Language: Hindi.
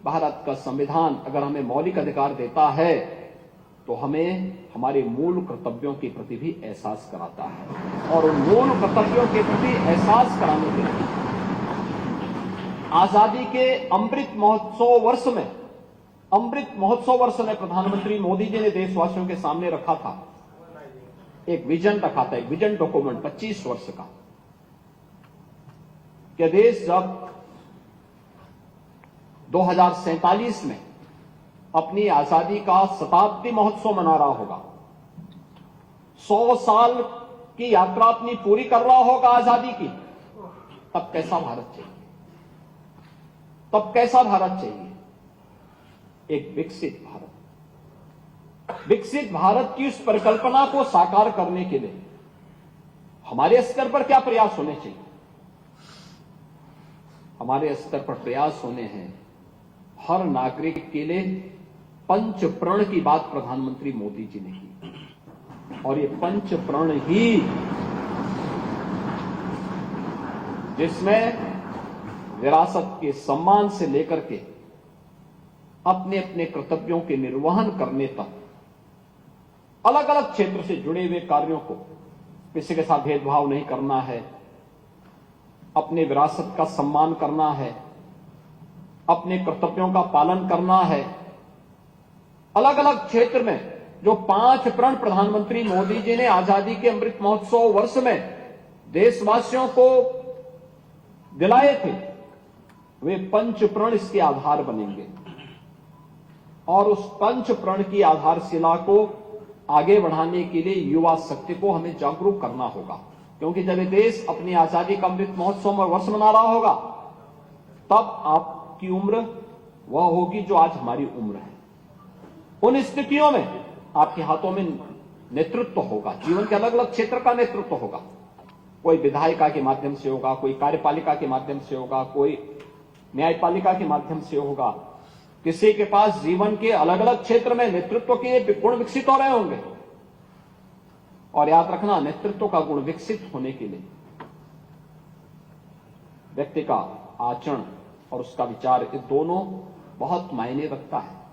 भारत का संविधान अगर हमें मौलिक अधिकार देता है तो हमें हमारे मूल कर्तव्यों के प्रति भी एहसास कराता है। और उन मूल कर्तव्यों के प्रति एहसास कराने के लिए आजादी के अमृत महोत्सव वर्ष में प्रधानमंत्री मोदी जी ने देशवासियों के सामने रखा था, एक विजन रखा था, एक विजन डॉक्यूमेंट 25 वर्ष का, कि देश जब 2047 में अपनी आजादी का शताब्दी महोत्सव मना रहा होगा, 100 साल की यात्रा अपनी पूरी कर रहा होगा आजादी की, तब कैसा भारत चाहिए? तब कैसा भारत चाहिए? एक विकसित भारत की उस परिकल्पना को साकार करने के लिए हमारे स्तर पर क्या प्रयास होने चाहिए? हमारे स्तर पर प्रयास होने हैं हर नागरिक के लिए पंच प्रण की बात प्रधानमंत्री मोदी जी ने की, और ये पंच प्रण ही जिसमें विरासत के सम्मान से लेकर के अपने अपने कर्तव्यों के निर्वहन करने तक अलग अलग क्षेत्र से जुड़े हुए कार्यों को, किसी के साथ भेदभाव नहीं करना है, अपने विरासत का सम्मान करना है, अपने कर्तव्यों का पालन करना है, अलग अलग क्षेत्र में जो 5 प्रण प्रधानमंत्री मोदी जी ने आजादी के अमृत महोत्सव वर्ष में देशवासियों को दिलाए थे, वे पंच प्रण इसके आधार बनेंगे। और उस पंच प्रण की आधारशिला को आगे बढ़ाने के लिए युवा शक्ति को हमें जागरूक करना होगा, क्योंकि जब ये देश अपनी आजादी का अमृत महोत्सव में वर्ष मना रहा होगा, तब आपकी उम्र वह होगी जो आज हमारी उम्र है। उन स्थितियों में आपके हाथों में नेतृत्व होगा, जीवन के अलग अलग क्षेत्र का नेतृत्व होगा। कोई विधायिका के माध्यम से होगा, कोई कार्यपालिका के माध्यम से होगा, कोई न्यायपालिका के माध्यम से होगा। किसी के पास जीवन के अलग अलग क्षेत्र में नेतृत्व के गुण विकसित हो रहे होंगे। और याद रखना, नेतृत्व का गुण विकसित होने के लिए व्यक्ति का आचरण और उसका विचार, ये दोनों बहुत मायने रखता है।